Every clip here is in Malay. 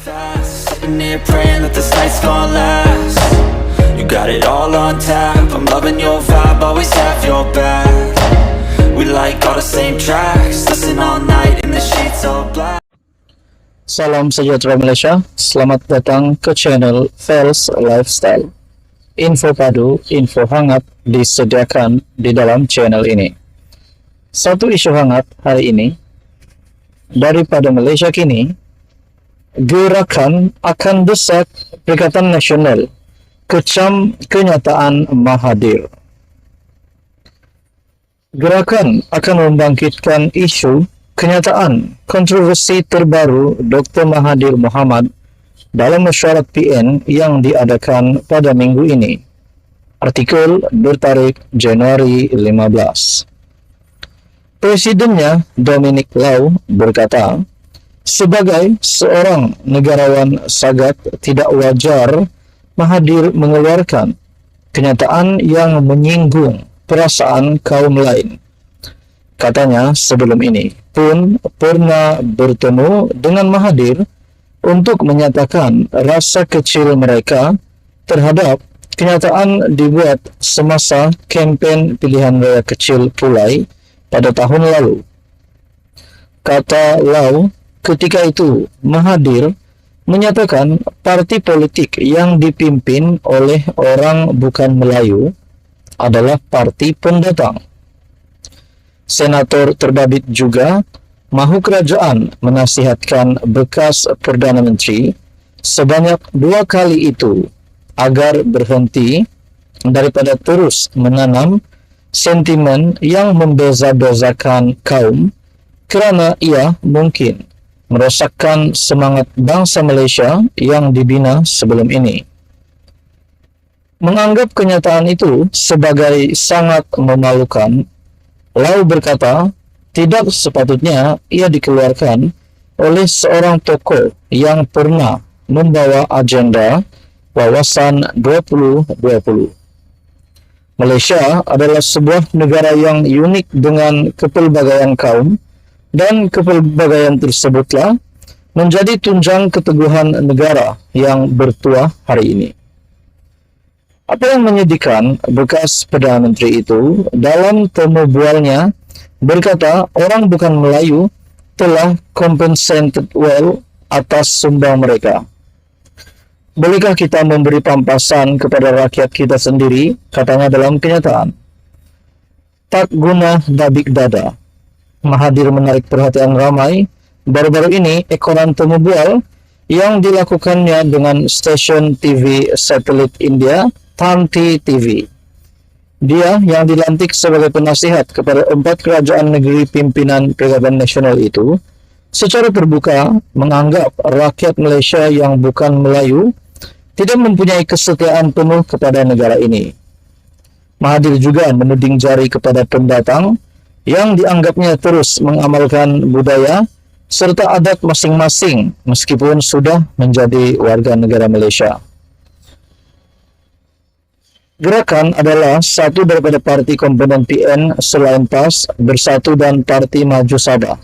fast, sitting here praying that this night's gonna last. You got it all on tap, I'm loving your vibe, always have your back. We like all the same tracks, listen all night in the sheets all black. Salam sejahtera Malaysia, selamat datang ke channel Fels Lifestyle. Info padu, info hangat disediakan di dalam channel ini. Satu isu hangat hari ini, daripada Malaysia kini, gerakan akan desak Perikatan Nasional kecam kenyataan Mahathir. Gerakan akan membangkitkan isu kenyataan kontroversi terbaru Dr. Mahathir Mohamad dalam mesyuarat PN yang diadakan pada minggu ini. Artikel bertarikh Januari 15. Presidennya Dominic Lau berkata, sebagai seorang negarawan sagat tidak wajar Mahathir mengeluarkan kenyataan yang menyinggung perasaan kaum lain. Katanya sebelum ini pun pernah bertemu dengan Mahathir untuk menyatakan rasa kecil mereka terhadap kenyataan dibuat semasa kempen pilihan raya kecil Pulai pada tahun lalu. Kata Lau, ketika itu Mahathir menyatakan parti politik yang dipimpin oleh orang bukan Melayu adalah parti pendatang. Senator terbabit juga mahu kerajaan menasihatkan bekas Perdana Menteri sebanyak 2 kali itu agar berhenti daripada terus menanam sentimen yang membeza-bezakan kaum kerana ia mungkin merosakkan semangat bangsa Malaysia yang dibina sebelum ini. Menganggap kenyataan itu sebagai sangat memalukan, Lau berkata tidak sepatutnya ia dikeluarkan oleh seorang tokoh yang pernah membawa agenda wawasan 2020. Malaysia adalah sebuah negara yang unik dengan kepelbagaian kaum, dan kepelbagaian tersebutlah menjadi tunjang keteguhan negara yang bertuah hari ini. Apa yang menyedihkan, bekas Perdana Menteri itu dalam temu bualnya berkata orang bukan Melayu telah compensated well atas sumbang mereka. Bolehkah kita memberi pampasan kepada rakyat kita sendiri, katanya dalam kenyataan. Tak guna dabik dada. Mahathir menarik perhatian ramai baru-baru ini ekoran temu bual yang dilakukannya dengan stesen TV satelit India, Tanti TV. Dia yang dilantik sebagai penasihat kepada 4 kerajaan negeri pimpinan Perikatan Nasional itu secara terbuka menganggap rakyat Malaysia yang bukan Melayu tidak mempunyai kesetiaan penuh kepada negara ini. Mahathir juga menuding jari kepada pendatang yang dianggapnya terus mengamalkan budaya serta adat masing-masing meskipun sudah menjadi warga negara Malaysia. Gerakan adalah satu daripada parti komponen PN selain PAS, Bersatu dan Parti Maju Sabah.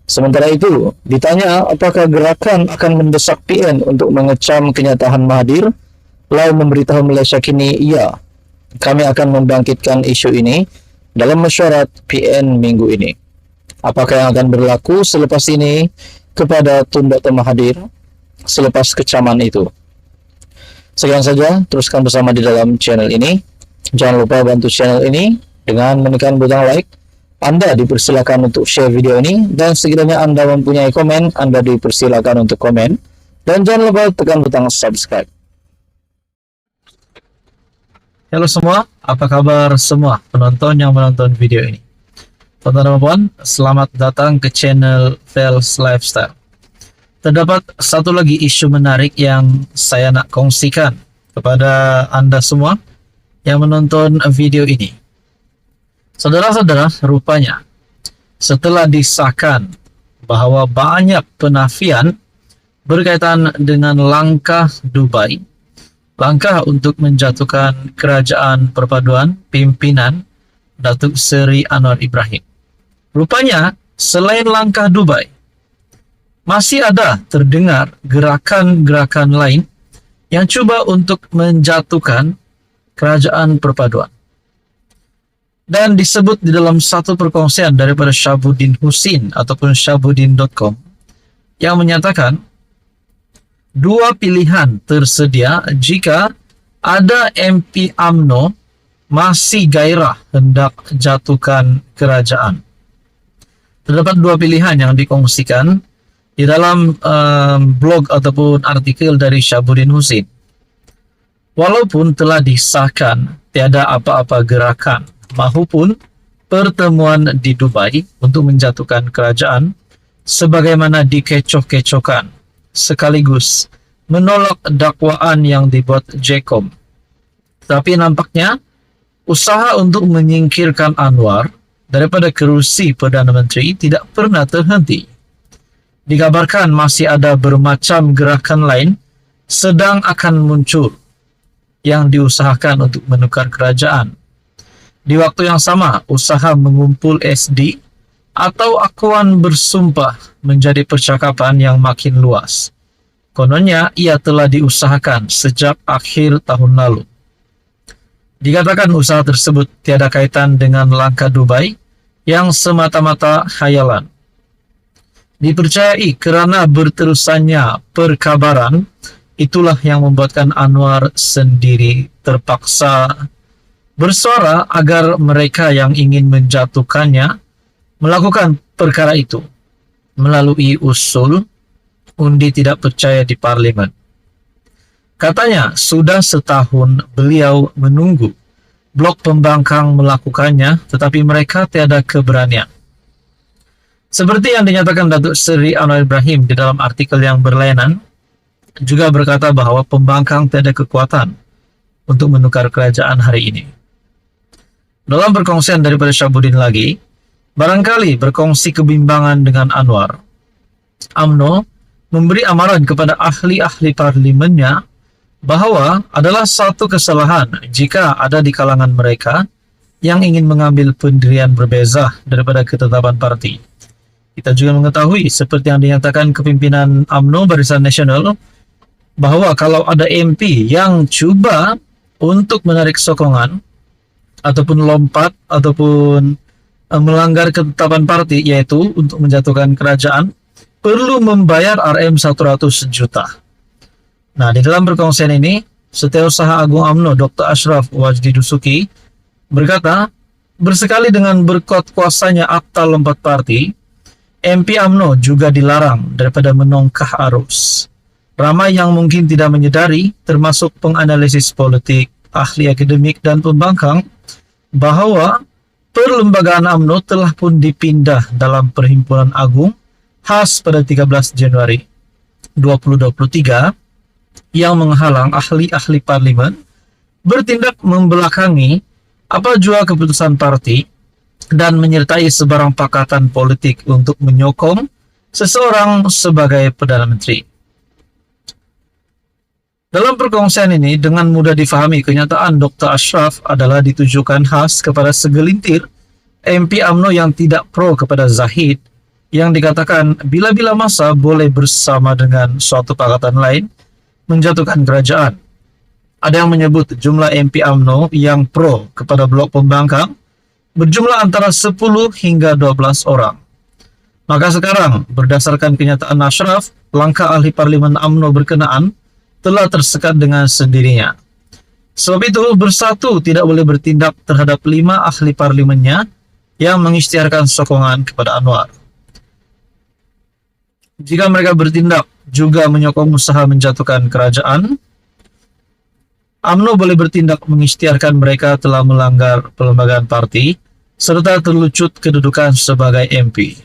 Sementara itu, ditanya apakah gerakan akan mendesak PN untuk mengecam kenyataan Mahathir, Lau memberitahu Malaysia kini, iya, kami akan membangkitkan isu ini dalam mesyuarat PN minggu ini. Apakah yang akan berlaku selepas ini kepada Tun Dr. Mahathir selepas kecaman itu? Sekian saja, teruskan bersama di dalam channel ini. Jangan lupa bantu channel ini dengan menekan butang like. Anda dipersilakan untuk share video ini, dan sekiranya Anda mempunyai komen, Anda dipersilakan untuk komen. Dan jangan lupa tekan butang subscribe. Halo semua, apa kabar semua penonton yang menonton video ini? Tuan-tuan dan puan, selamat datang ke channel Fels Lifestyle. Terdapat satu lagi isu menarik yang saya nak kongsikan kepada Anda semua yang menonton video ini. Saudara-saudara, rupanya setelah disahkan bahawa banyak penafian berkaitan dengan langkah Dubai, langkah untuk menjatuhkan kerajaan perpaduan pimpinan Datuk Seri Anwar Ibrahim. Rupanya, selain langkah Dubai, masih ada terdengar gerakan-gerakan lain yang coba untuk menjatuhkan kerajaan perpaduan. Dan disebut di dalam satu perkongsian daripada Shahabuddin Husin ataupun shahabuddin.com yang menyatakan dua pilihan tersedia jika ada MP UMNO masih gairah hendak jatuhkan kerajaan. Terdapat dua pilihan yang dikongsikan di dalam blog ataupun artikel dari Shahabuddin Husin. Walaupun telah disahkan tiada apa-apa gerakan maupun pertemuan di Dubai untuk menjatuhkan kerajaan sebagaimana dikecoh-kecohkan, sekaligus menolak dakwaan yang dibuat JCOM. Tapi nampaknya usaha untuk menyingkirkan Anwar daripada kerusi Perdana Menteri tidak pernah terhenti. Dikabarkan masih ada bermacam gerakan lain sedang akan muncul yang diusahakan untuk menukar kerajaan. Di waktu yang sama, usaha mengumpul SD atau akuan bersumpah menjadi percakapan yang makin luas. Kononnya ia telah diusahakan sejak akhir tahun lalu. Dikatakan usaha tersebut tiada kaitan dengan langkah Dubai yang semata-mata khayalan. Dipercayai kerana berterusannya perkabaran, itulah yang membuatkan Anwar sendiri terpaksa bersuara agar mereka yang ingin menjatuhkannya melakukan perkara itu melalui usul undi tidak percaya di parlimen. Katanya sudah setahun beliau menunggu blok pembangkang melakukannya, tetapi mereka tiada keberanian. Seperti yang dinyatakan Datuk Seri Anwar Ibrahim di dalam artikel yang berlainan, juga berkata bahawa pembangkang tiada kekuatan untuk menukar kerajaan hari ini. Dalam perkongsian daripada Shahabuddin lagi, barangkali berkongsi kebimbangan dengan Anwar, UMNO memberi amaran kepada ahli-ahli parlimennya bahawa adalah satu kesalahan jika ada di kalangan mereka yang ingin mengambil pendirian berbeza daripada ketetapan parti. Kita juga mengetahui seperti yang dinyatakan kepimpinan UMNO Barisan Nasional bahawa kalau ada MP yang cuba untuk menarik sokongan ataupun lompat ataupun melanggar ketetapan parti, yaitu untuk menjatuhkan kerajaan, perlu membayar RM100 juta. Nah, di dalam perkongsian ini, Setiausaha Agung UMNO Dr. Ashraf Wajdi Dusuki berkata, bersekali dengan berkuat kuasanya akta lompat parti, MP UMNO juga dilarang daripada menongkah arus. Ramai yang mungkin tidak menyedari, termasuk penganalisis politik, ahli akademik dan pembangkang, bahawa perlembagaan UMNO telah pun dipindah dalam Perhimpunan Agung khas pada 13 Januari 2023 yang menghalang ahli-ahli parlimen bertindak membelakangi apa jua keputusan parti dan menyertai sebarang pakatan politik untuk menyokong seseorang sebagai Perdana Menteri. Dalam perkongsian ini, dengan mudah difahami kenyataan Dr. Ashraf adalah ditujukan khas kepada segelintir MP UMNO yang tidak pro kepada Zahid, yang dikatakan bila-bila masa boleh bersama dengan suatu pakatan lain menjatuhkan kerajaan. Ada yang menyebut jumlah MP UMNO yang pro kepada blok pembangkang berjumlah antara 10 hingga 12 orang. Maka sekarang, berdasarkan kenyataan Ashraf, langkah ahli parlimen UMNO berkenaan telah tersekat dengan sendirinya. Sebab itu, Bersatu tidak boleh bertindak terhadap 5 ahli parlimennya yang mengisytiharkan sokongan kepada Anwar. Jika mereka bertindak juga menyokong usaha menjatuhkan kerajaan, UMNO boleh bertindak mengisytiharkan mereka telah melanggar perlembagaan parti serta terlucut kedudukan sebagai MP.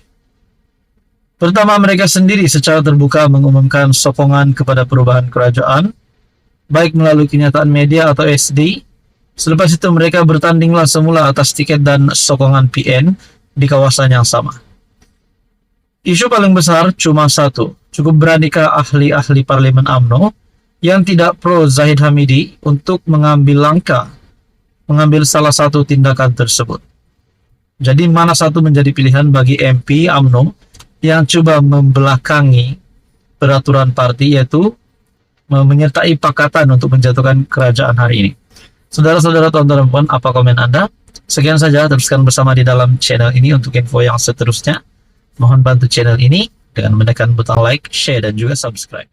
Pertama, mereka sendiri secara terbuka mengumumkan sokongan kepada perubahan kerajaan, baik melalui kenyataan media atau SD. Selepas itu mereka bertandinglah semula atas tiket dan sokongan PN di kawasan yang sama. Isu paling besar cuma satu, cukup beranikah ahli-ahli parlimen UMNO yang tidak pro Zahid Hamidi untuk mengambil salah satu tindakan tersebut. Jadi mana satu menjadi pilihan bagi MP UMNO yang coba membelakangi peraturan parti, yaitu menyertai pakatan untuk menjatuhkan kerajaan hari ini. Saudara-saudara, tuan-tuan dan puan, apa komen Anda? Sekian saja, teruskan bersama di dalam channel ini untuk info yang seterusnya. Mohon bantu channel ini dengan menekan butang like, share, dan juga subscribe.